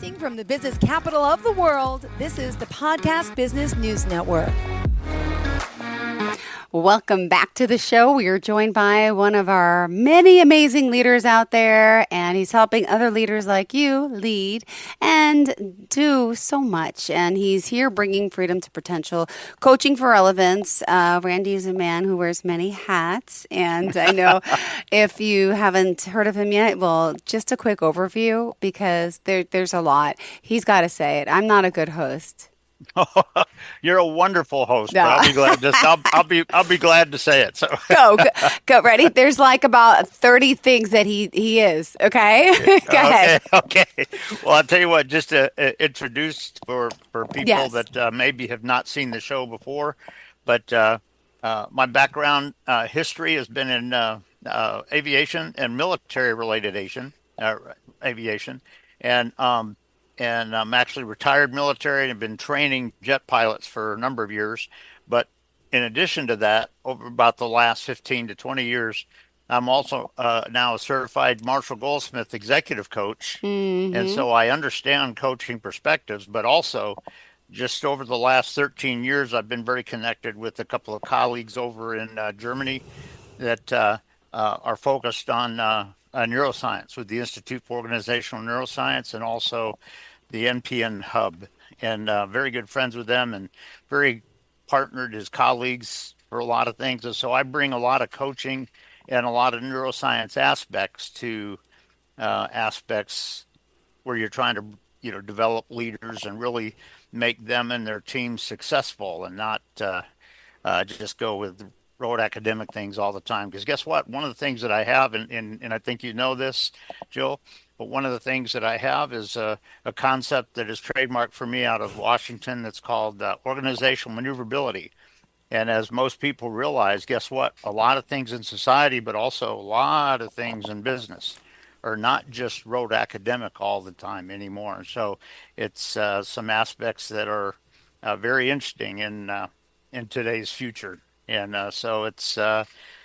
Broadcasting from the business capital of the world, this is the Podcast Business News Network. Welcome back to the show. We are joined by one of our many amazing leaders out there, and he's helping other leaders like you lead and do so much. And he's here bringing freedom to potential, coaching for relevance. Randy is a man who wears many hats, and I know if you haven't heard of him yet, well, just a quick overview because there's a lot. He's got to say it. I'm not a good host. You're a wonderful host. No. But I'll be glad to. I'll be glad to say it. So go. Ready? There's like about 30 things that he is. Okay, go ahead. Okay. Well, I'll tell you what. Just to introduce for people that maybe have not seen the show before, but my background history has been in aviation and military related aviation, and I'm actually retired military and have been training jet pilots for a number of years. But in addition to that, over about the last 15 to 20 years, I'm also now a certified Marshall Goldsmith executive coach. Mm-hmm. And so I understand coaching perspectives, but also just over the last 13 years, I've been very connected with a couple of colleagues over in Germany that are focused on neuroscience with the Institute for Organizational Neuroscience and also the NPN Hub, and very good friends with them and very partnered as colleagues for a lot of things. And so I bring a lot of coaching and a lot of neuroscience aspects to aspects where you're trying to, develop leaders and really make them and their teams successful and not just go with rote academic things all the time. Because guess what? One of the things that I have, and I think you know this, Jill, but one of the things that I have is a concept that is trademarked for me out of Washington that's called organizational maneuverability. And as most people realize, guess what? A lot of things in society, but also a lot of things in business are not just rote academic all the time anymore. So it's some aspects that are very interesting in today's future. And so it's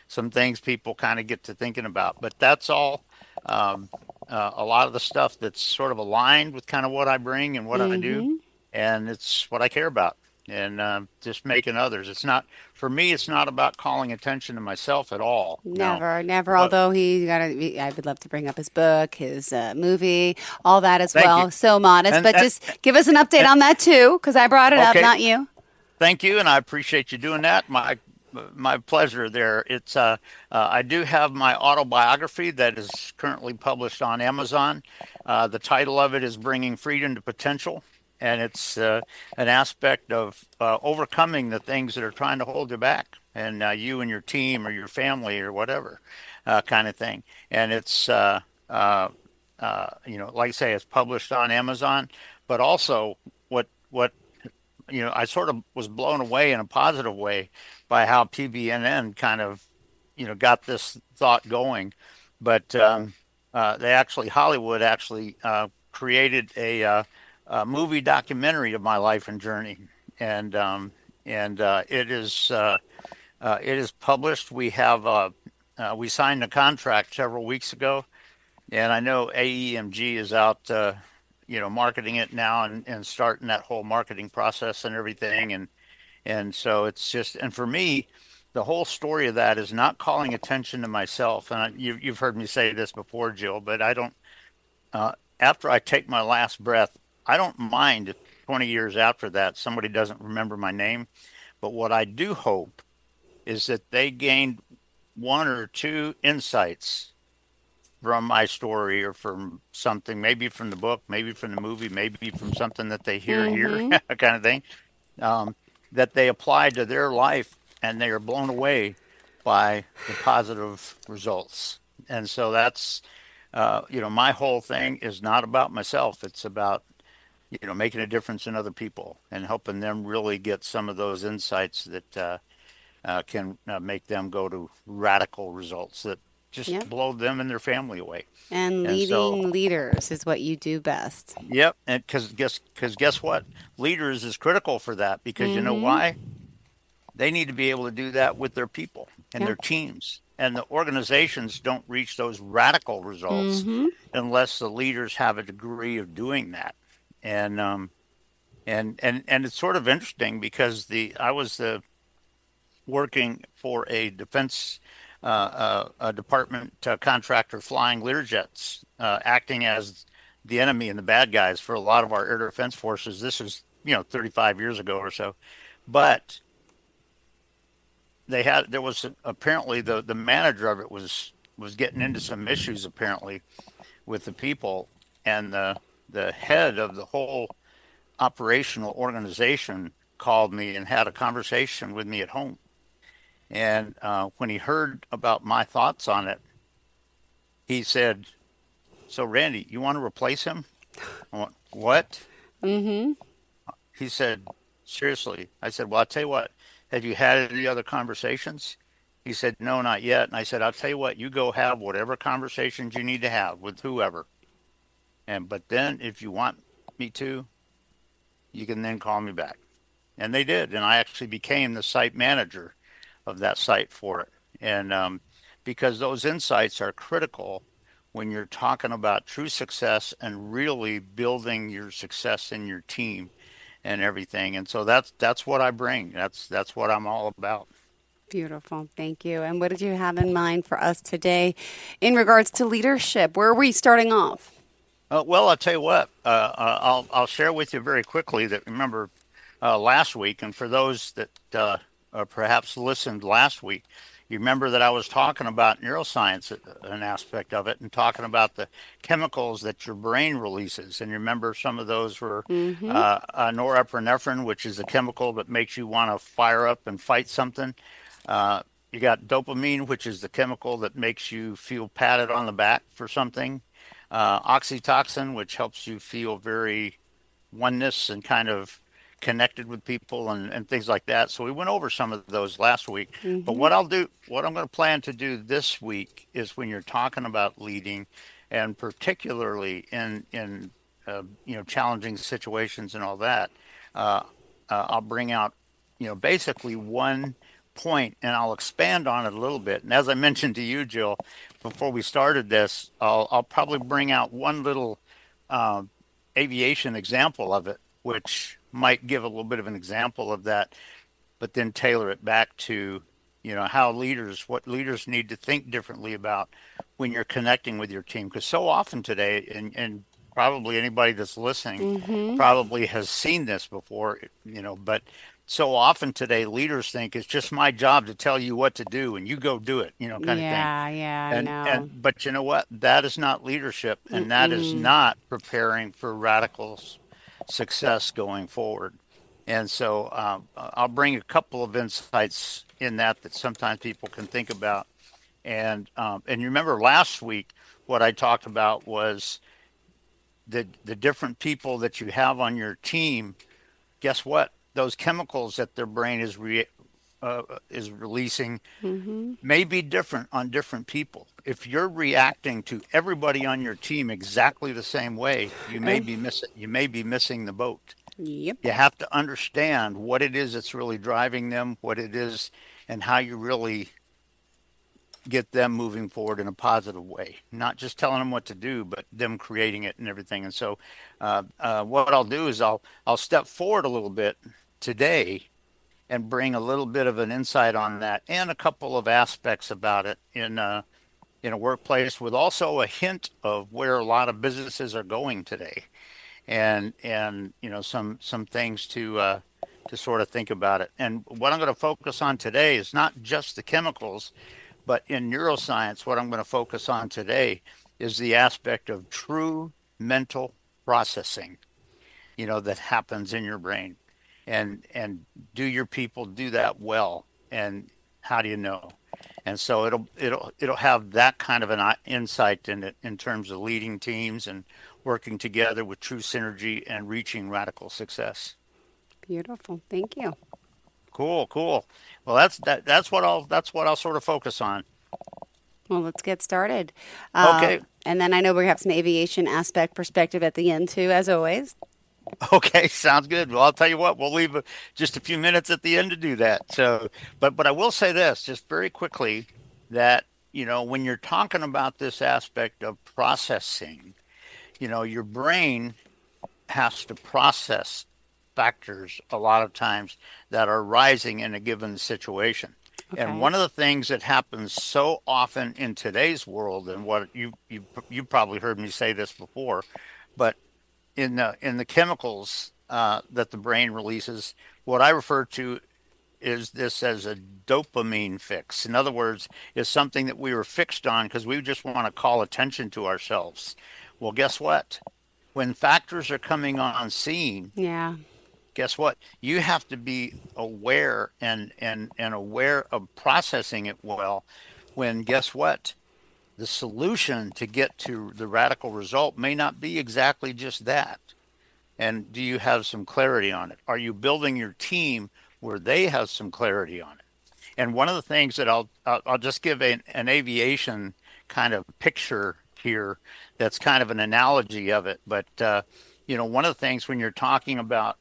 some things people kind of get to thinking about. But that's all a lot of the stuff that's sort of aligned with kind of what I bring and what I do. And it's what I care about. And just making others. It's not, for me, it's not about calling attention to myself at all. Never. But, although I would love to bring up his book, his movie, all that as well. You. So modest. But just give us an update on that too, because I brought it up, not you. Thank you. And I appreciate you doing that. My pleasure there. It's I do have my autobiography that is currently published on Amazon. The title of it is Bringing Freedom to Potential, and it's an aspect of overcoming the things that are trying to hold you back, and you and your team or your family or whatever kind of thing. And it's like I say, it's published on Amazon, but also what I sort of was blown away in a positive way by how PBNN kind of, got this thought going. But Hollywood actually created a movie documentary of my life and journey, and it is published. We have we signed a contract several weeks ago, and I know AEMG is out. Marketing it now and starting that whole marketing process and everything. And so it's just, and for me, the whole story of that is not calling attention to myself. And you've heard me say this before, Jill, but I don't, after I take my last breath, I don't mind if 20 years after that, somebody doesn't remember my name. But what I do hope is that they gained one or two insights from my story or from something, maybe from the book, maybe from the movie, maybe from something that they hear here, kind of thing, that they apply to their life and they are blown away by the positive results. And so that's, my whole thing is not about myself. It's about, making a difference in other people and helping them really get some of those insights that can make them go to radical results that just blow them and their family away. And leading leaders is what you do best. Yep. And because guess what? Leaders is critical for that because you know why? They need to be able to do that with their people and their teams. And the organizations don't reach those radical results unless the leaders have a degree of doing that. And and it's sort of interesting because the I was working for a defense a department contractor flying Learjets, acting as the enemy and the bad guys for a lot of our air defense forces. This is 35 years ago or so, but there was apparently the manager of it was getting into some issues apparently with the people, and the head of the whole operational organization called me and had a conversation with me at home. And when he heard about my thoughts on it, he said, "So Randy, you want to replace him?" I went, "What?" Mm-hmm. He said, "Seriously?" I said, "Well, I'll tell you what. Have you had any other conversations?" He said, "No, not yet." And I said, "I'll tell you what. You go have whatever conversations you need to have with whoever. But then if you want me to, you can then call me back." And they did. And I actually became the site manager of that site for it. And because those insights are critical when you're talking about true success and really building your success in your team and everything. And so that's what I bring. That's what I'm all about. Beautiful. Thank you. And what did you have in mind for us today in regards to leadership? Where are we starting off? Well, I'll tell you what. I'll share with you very quickly that remember last week, and for those that perhaps listened last week, you remember that I was talking about neuroscience, an aspect of it, and talking about the chemicals that your brain releases. And you remember some of those were Mm-hmm. norepinephrine, which is a chemical that makes you want to fire up and fight something. You got dopamine, which is the chemical that makes you feel patted on the back for something. Oxytocin, which helps you feel very oneness and kind of connected with people and things like that. So we went over some of those last week. But Mm-hmm. what I'm going to plan to do this week is when you're talking about leading, and particularly in challenging situations and all that, uh, I'll bring out basically one point, and I'll expand on it a little bit. And as I mentioned to you, Jill, before we started this, I'll probably bring out one little uh, aviation example of it, which might give a little bit of an example of that, but then tailor it back to what leaders need to think differently about when you're connecting with your team. Because so often today, and probably anybody that's listening Mm-hmm. probably has seen this before, but so often today leaders think it's just my job to tell you what to do and you go do it, kind of thing. Yeah, yeah, I And know. but you know what? That is not leadership, and that is Mm-mm. not preparing for radical success going forward. And so I'll bring a couple of insights in that sometimes people can think about. And you remember last week what I talked about was the different people that you have on your team. Guess what? Those chemicals that their brain is releasing Mm-hmm. may be different on different people. If you're reacting to everybody on your team exactly the same way, you may be missing the boat. Yep. You have to understand what it is that's really driving them, what it is, and how you really get them moving forward in a positive way. Not just telling them what to do, but them creating it and everything. And so, what I'll do is I'll step forward a little bit today and bring a little bit of an insight on that and a couple of aspects about it in a workplace, with also a hint of where a lot of businesses are going today, and some things to sort of think about it. And what I'm going to focus on today is not just the chemicals, but in neuroscience, what I'm going to focus on today is the aspect of true mental processing, that happens in your brain. And do your people do that well? And how do you know? And so it'll have that kind of an insight in it in terms of leading teams and working together with true synergy and reaching radical success. Beautiful. Thank you. Cool, cool. Well, that's what I'll sort of focus on. Well, let's get started. Okay. And then I know we have some aviation aspect perspective at the end too, as always. Okay, sounds good. Well, I'll tell you what, we'll leave just a few minutes at the end to do that. So, but I will say this just very quickly, that when you're talking about this aspect of processing, your brain has to process factors a lot of times that are rising in a given situation. And Okay. one of the things that happens so often in today's world, and what you probably heard me say this before, but in the chemicals that the brain releases, what I refer to is this as a dopamine fix. In other words, is something that we were fixed on because we just want to call attention to ourselves. Well, guess what? When factors are coming on scene, Yeah. guess what? You have to be aware and aware of processing it well. When guess what? The solution to get to the radical result may not be exactly just that. And do you have some clarity on it? Are you building your team where they have some clarity on it? And one of the things that I'll just give an aviation kind of picture here that's kind of an analogy of it. But one of the things when you're talking about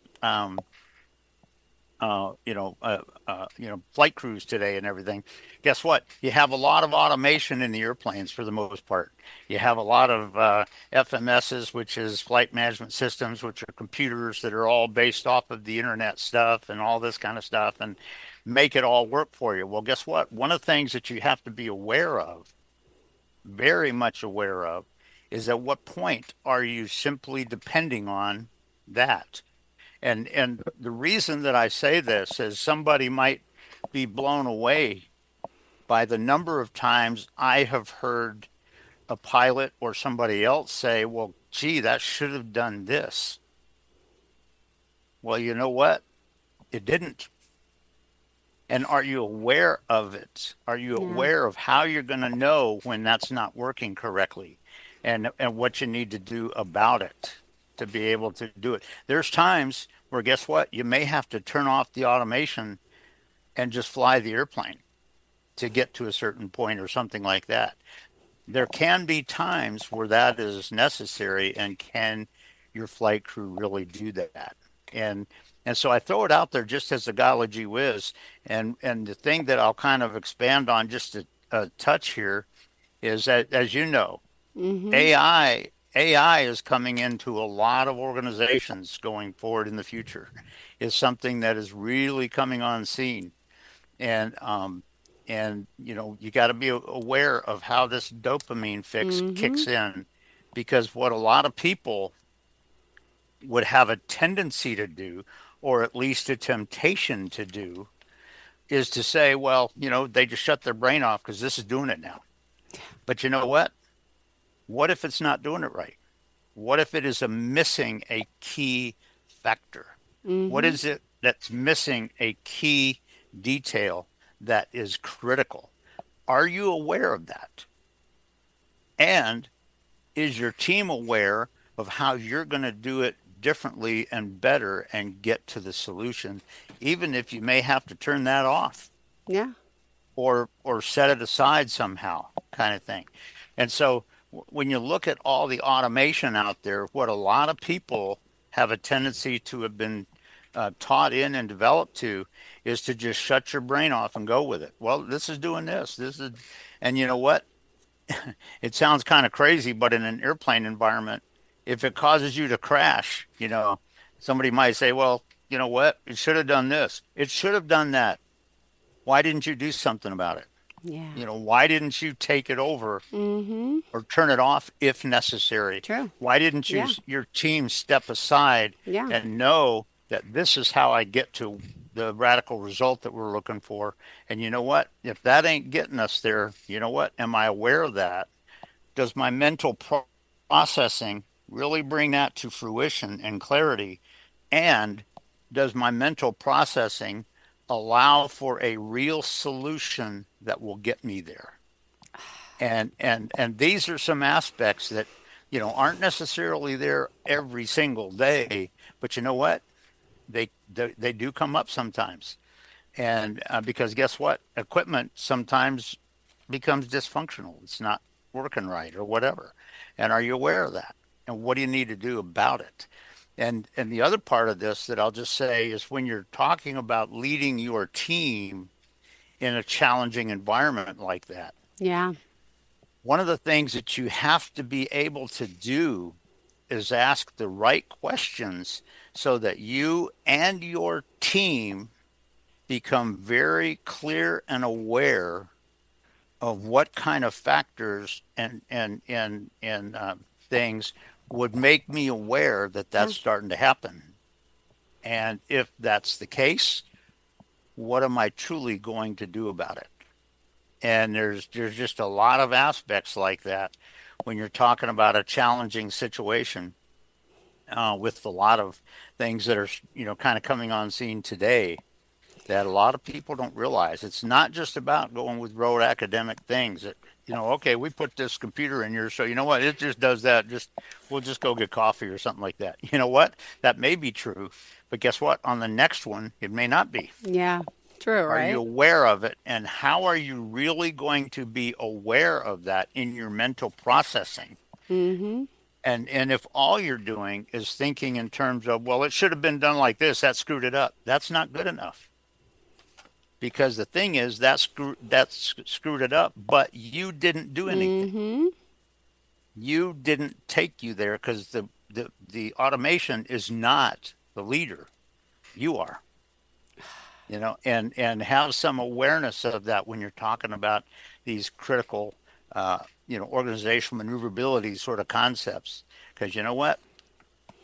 flight crews today and everything. Guess what? You have a lot of automation in the airplanes for the most part. You have a lot of FMSs, which is flight management systems, which are computers that are all based off of the internet stuff and all this kind of stuff and make it all work for you. Well, guess what? One of the things that you have to be aware of, very much aware of, is at what point are you simply depending on that? And the reason that I say this is somebody might be blown away by the number of times I have heard a pilot or somebody else say, well, gee, that should have done this. Well, you know what? It didn't. And are you aware of it? Are you Yeah. aware of how you're going to know when that's not working correctly and what you need to do about it to be able to do it? There's times where, guess what? You may have to turn off the automation and just fly the airplane to get to a certain point or something like that. There can be times where that is necessary, and can your flight crew really do that? And and so I throw it out there just as a golly gee whiz. And the thing that I'll kind of expand on just a touch here is that, as you know, Mm-hmm. AI is coming into a lot of organizations going forward in the future. Is something that is really coming on scene, and you got to be aware of how this dopamine fix Mm-hmm. kicks in, because what a lot of people would have a tendency to do, or at least a temptation to do, is to say, well, they just shut their brain off because this is doing it now. But you know what? What if it's not doing it right? What if it is missing a key factor? What Mm-hmm. is it that's missing a key detail that is critical? Are you aware of that? And is your team aware of how you're going to do it differently and better and get to the solution, even if you may have to turn that off Yeah. or set it aside somehow, kind of thing. And so when you look at all the automation out there, what a lot of people have a tendency to have been taught in and developed to is to just shut your brain off and go with it. Well, this is doing this. This is, and you know what? It sounds kind of crazy, but in an airplane environment, if it causes you to crash, somebody might say, well, you know what? It should have done this. It should have done that. Why didn't you do something about it? Yeah. Why didn't you take it over Mm-hmm. or turn it off if necessary? True. Why didn't Yeah. your team step aside Yeah. and know that this is how I get to the radical result that we're looking for? And you know what? If that ain't getting us there, you know what? Am I aware of that? Does my mental processing really bring that to fruition and clarity? And does my mental processing allow for a real solution that will get me there? And these are some aspects that aren't necessarily there every single day, but you know what? They do come up sometimes. And because guess what? Equipment sometimes becomes dysfunctional. It's not working right or whatever. And are you aware of that? And what do you need to do about it? And the other part of this that I'll just say is when you're talking about leading your team in a challenging environment like that, Yeah. one of the things that you have to be able to do is ask the right questions so that you and your team become very clear and aware of what kind of factors and things would make me aware that Yeah. that's starting to happen. And if that's the case, what am I truly going to do about it? And there's just a lot of aspects like that when you're talking about a challenging situation with a lot of things that are kind of coming on scene today that a lot of people don't realize. It's not just about going with rote academic things that, okay, we put this computer in here, so you know what, it just does that. We'll just go get coffee or something like that. You know what? That may be true, but guess what? On the next one, it may not be. Yeah. True, Are you right? aware of it? And how are you really going to be aware of that in your mental processing? Mm-hmm. And if all you're doing is thinking in terms of, well, it should have been done like this, that screwed it up. That's not good enough. Because the thing is, that's screwed it up, but you didn't do anything. Mm-hmm. You didn't take you there because the automation is not the leader. You are. And have some awareness of that when you're talking about these critical, organizational maneuverability sort of concepts. Because you know what?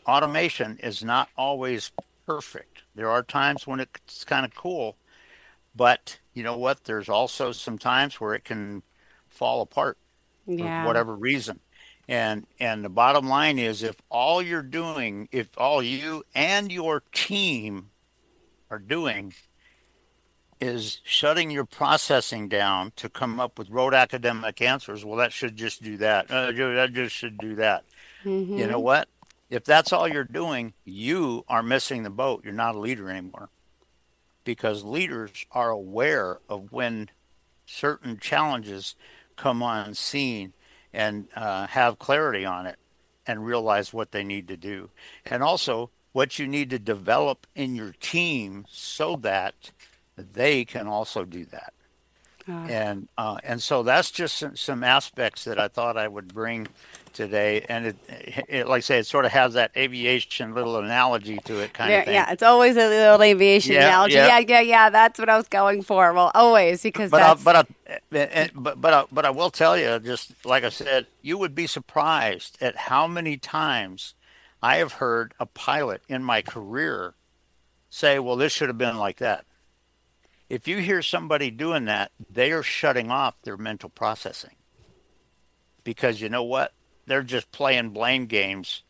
Automation is not always perfect. There are times when it's kind of cool, but you know what? There's also some times where it can fall apart for Yeah. whatever reason. And the bottom line is if all you and your team are doing is shutting your processing down to come up with rote academic answers, well, that should just do that. That just should do that. You know Mm-hmm. what? If that's all you're doing, you are missing the boat. You're not a leader anymore because leaders are aware of when certain challenges come on scene and have clarity on it and realize what they need to do. And also what you need to develop in your team so that they can also do that. Uh, And so that's just some aspects that I thought I would bring today. And like I say, it sort of has that aviation little analogy to it kind of thing. Yeah, it's always a little aviation Yeah, analogy. yeah. Yeah. That's what I was going for. Well, always because that's. But I will tell you, just like I said, you would be surprised at how many times I have heard a pilot in my career say, "Well, this should have been like that." If you hear somebody doing that, they are shutting off their mental processing because you know what? They're just playing blame games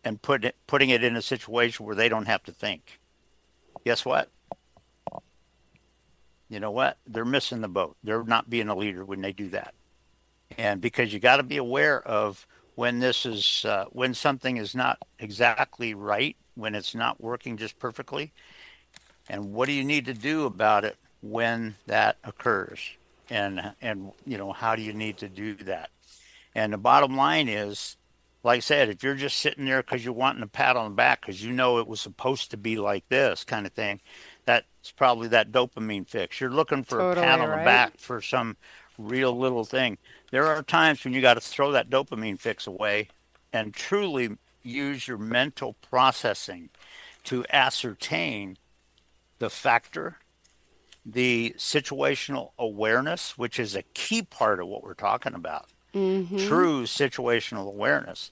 and putting it in a situation where they don't have to think. Guess what? You know what? They're missing the boat. They're not being a leader when they do that. And because you got to be aware of when something is not exactly right, when it's not working just perfectly, and what do you need to do about it when that occurs? And how do you need to do that? And the bottom line is, like I said, if you're just sitting there because you're wanting a pat on the back because you know it was supposed to be like this kind of thing, that's probably that dopamine fix. You're looking for a pat Totally on the right. back for some real little thing. There are times when you got to throw that dopamine fix away and truly use your mental processing to ascertain the factor, the situational awareness, which is a key part of what we're talking about. Mm-hmm. True situational awareness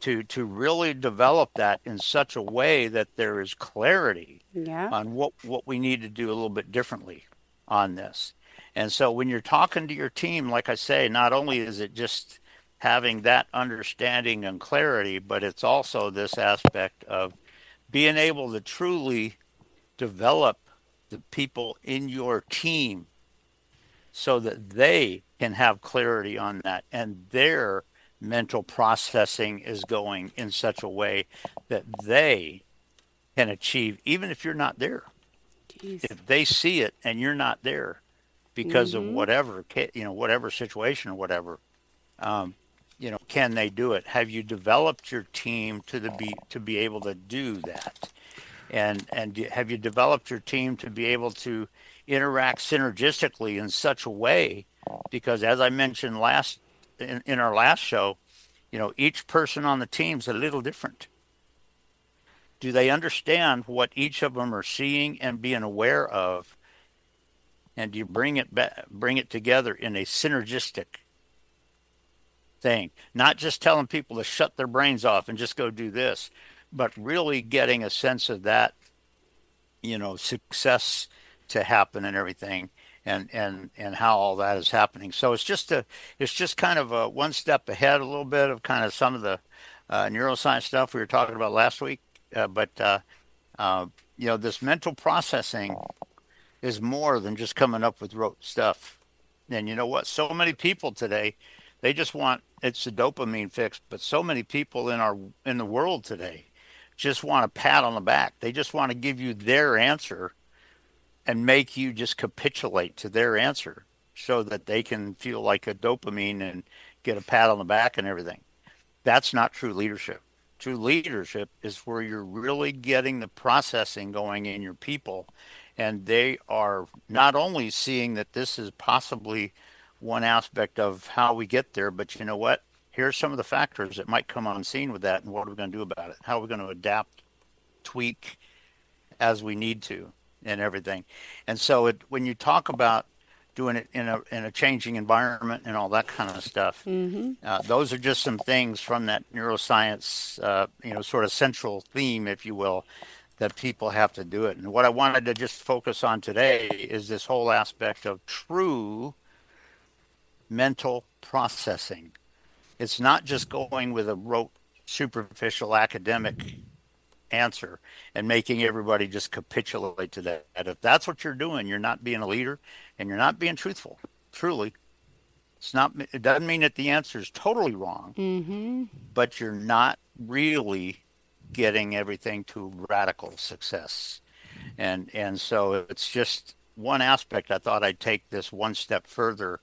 to really develop that in such a way that there is clarity Yeah. on what we need to do a little bit differently on this. And so when you're talking to your team, like I say, not only is it just having that understanding and clarity, but it's also this aspect of being able to truly develop the people in your team so that they can have clarity on that and their mental processing is going in such a way that they can achieve, even if you're not there. Jeez. If they see it and you're not there because of Mm-hmm. whatever situation or whatever, can they do it? Have you developed your team to be able to do that? And have you developed your team to be able to interact synergistically in such a way? Because as I mentioned in our last show, each person on the team's a little different. Do they understand what each of them are seeing and being aware of? And do you bring it together in a synergistic thing? Not just telling people to shut their brains off and just go do this, but really getting a sense of that, success to happen and everything, and how all that is happening. So it's just kind of a one step ahead a little bit of kind of some of the neuroscience stuff we were talking about last week. But this mental processing is more than just coming up with rote stuff. And you know what? So many people today, they just want it's a dopamine fix. But so many people in the world today just want a pat on the back. They just want to give you their answer and make you just capitulate to their answer so that they can feel like a dopamine and get a pat on the back and everything. That's not true leadership. True leadership is where you're really getting the processing going in your people, and they are not only seeing that this is possibly one aspect of how we get there, but you know what? Here are some of the factors that might come on scene with that, and what are we going to do about it? How are we going to adapt, tweak as we need to, and everything. And so when you talk about doing it in a changing environment and all that kind of stuff, those are just some things from that neuroscience, sort of central theme, if you will, that people have to do it. And what I wanted to just focus on today is this whole aspect of true mental processing. It's not just going with a rote, superficial academic answer and making everybody just capitulate to that. If that's what you're doing, you're not being a leader and you're not being truthful. Truly, it doesn't mean that the answer is totally wrong, but you're not really getting everything to radical success. And so it's just one aspect. I thought I'd take this one step further,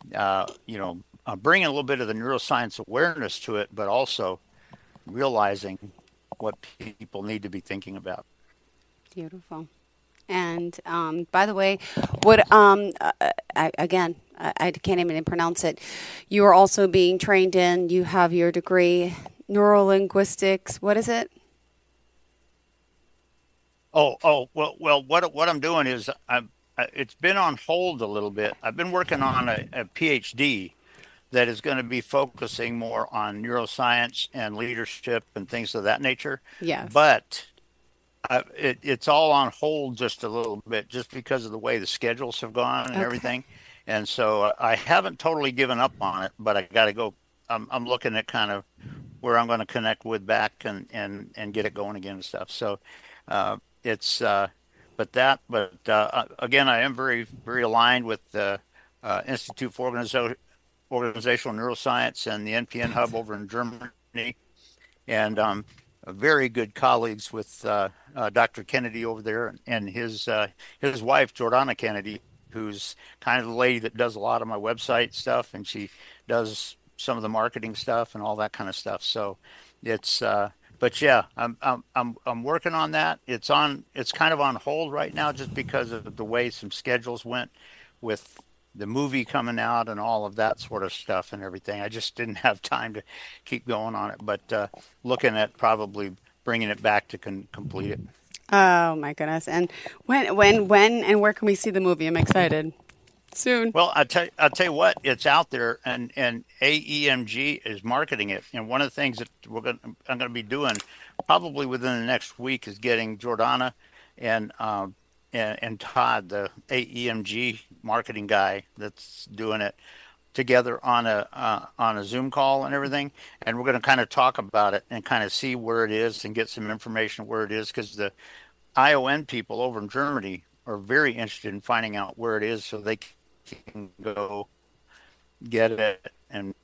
bringing a little bit of the neuroscience awareness to it, but also realizing what people need to be thinking about. Beautiful. And by the way, I can't even pronounce it. You are also being trained you have your degree, neurolinguistics. What is it? Well, what I'm doing is it's been on hold a little bit. I've been working on a PhD that is going to be focusing more on neuroscience and leadership and things of that nature. Yes. But it's all on hold just a little bit, just because of the way the schedules have gone and everything. And so I haven't totally given up on it, but I got to go. I'm looking at kind of where I'm going to connect with back and get it going again and stuff. So again, I am very, very aligned with the Institute for Organizational Neuroscience and the NPN Hub over in Germany, and very good colleagues with Dr. Kennedy over there and his wife, Jordana Kennedy, who's kind of the lady that does a lot of my website stuff, and she does some of the marketing stuff and all that kind of stuff. So it's but yeah, I'm working on that. It's kind of on hold right now just because of the way some schedules went with the movie coming out and all of that sort of stuff and everything. I just didn't have time to keep going on it, but looking at probably bringing it back to complete it. Oh my goodness! And when and where can we see the movie? I'm excited. Soon. Well, I'll tell you what, it's out there, and AEMG is marketing it. And one of the things that I'm going to be doing probably within the next week is getting Jordana and Todd, the AEMG marketing guy that's doing it, together on a Zoom call and everything. And we're going to kind of talk about it and kind of see where it is and get some information where it is, because the ION people over in Germany are very interested in finding out where it is so they can go get it and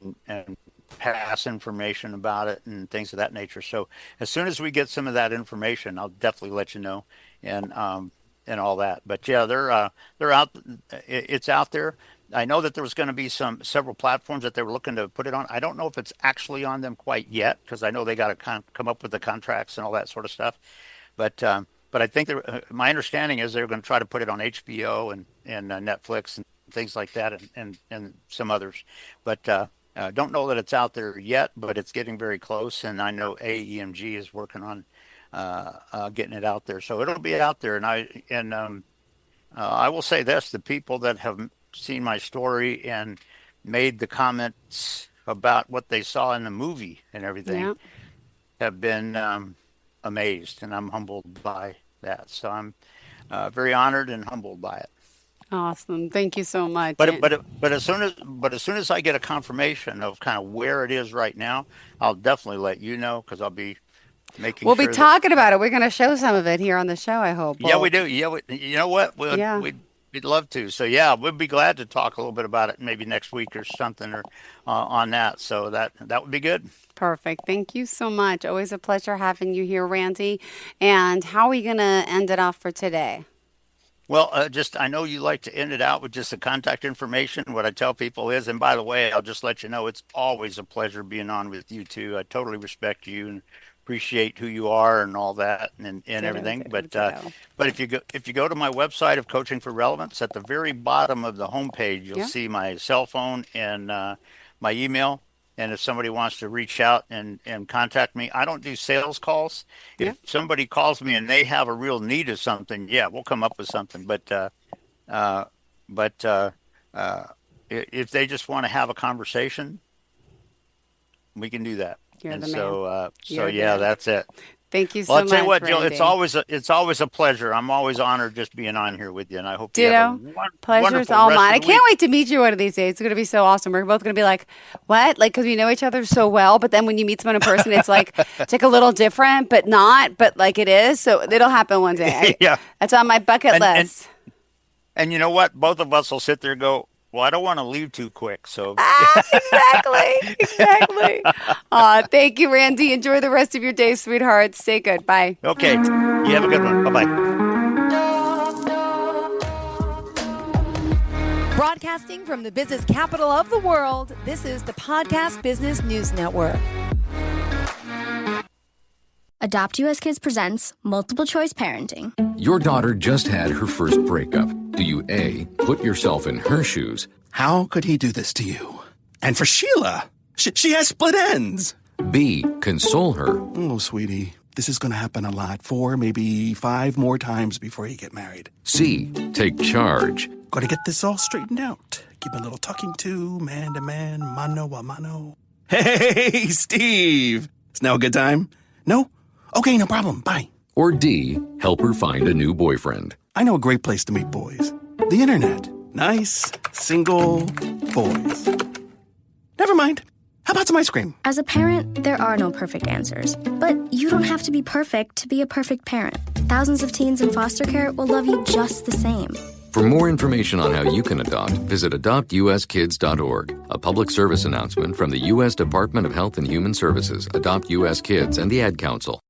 pass information about it and things of that nature. So as soon as we get some of that information, I'll definitely let you know, and all that. But yeah, they're out. It's out there. I know that there was going to be several platforms that they were looking to put it on. I don't know if it's actually on them quite yet, because I know they got to come up with the contracts and all that sort of stuff. But I think my understanding is they're going to try to put it on HBO and Netflix and things like that, and some others. But Don't know that it's out there yet, but it's getting very close. And I know AEMG is working on getting it out there. So it'll be out there. And I will say this, the people that have seen my story and made the comments about what they saw in the movie and everything have been amazed, and I'm humbled by that. So I'm very honored and humbled by it. Awesome. Thank you so much. But as soon as I get a confirmation of kind of where it is right now, I'll definitely let you know, because I'll be making We'll sure be talking about it. We're going to show some of it here on the show, I hope. Yeah, we do. Yeah, you know what? We'd love to. So yeah, we'd be glad to talk a little bit about it maybe next week or something, or on that. So that would be good. Perfect. Thank you so much. Always a pleasure having you here, Randy. And how are we going to end it off for today? Well, I know you like to end it out with just the contact information. What I tell people is, and by the way, I'll just let you know, it's always a pleasure being on with you too. I totally respect you and appreciate who you are and all that and everything. But if you go to my website of Coaching for Relevance, at the very bottom of the homepage, you'll see my cell phone and my email. And if somebody wants to reach out and contact me, I don't do sales calls. If somebody calls me and they have a real need of something, we'll come up with something. But if they just want to have a conversation, we can do that. That's it. Thank you so much. I'll tell you what, Jill, Randy. it's always a pleasure. I'm always honored just being on here with you, and I hope you have a pleasure's all mine. I can't wait to meet you one of these days. It's going to be so awesome. We're both going to be like, what? Like, because we know each other so well, but then when you meet someone in person, it's like a little different, but not, but like it is. So it'll happen one day. That's on my bucket list. And you know what? Both of us will sit there and go, well, I don't want to leave too quick. So exactly. Thank you, Randy. Enjoy the rest of your day, sweetheart. Stay good. Bye. Okay. You have a good one. Bye-bye. Broadcasting from the business capital of the world, this is the Podcast Business News Network. Adopt US Kids presents Multiple Choice Parenting. Your daughter just had her first breakup. Do you A, put yourself in her shoes? How could he do this to you? And for Sheila, she has split ends. B, console her. Oh, sweetie, this is going to happen a lot. 4, maybe 5 more times before you get married. C, take charge. Got to get this all straightened out. Give a little talking to, man to man, mano a mano. Hey, Steve. Is now a good time? No? Okay, no problem. Bye. Or D, help her find a new boyfriend. I know a great place to meet boys. The internet. Nice, single boys. Never mind. How about some ice cream? As a parent, there are no perfect answers. But you don't have to be perfect to be a perfect parent. Thousands of teens in foster care will love you just the same. For more information on how you can adopt, visit adoptuskids.org. A public service announcement from the U.S. Department of Health and Human Services, Adopt U.S. Kids, and the Ad Council.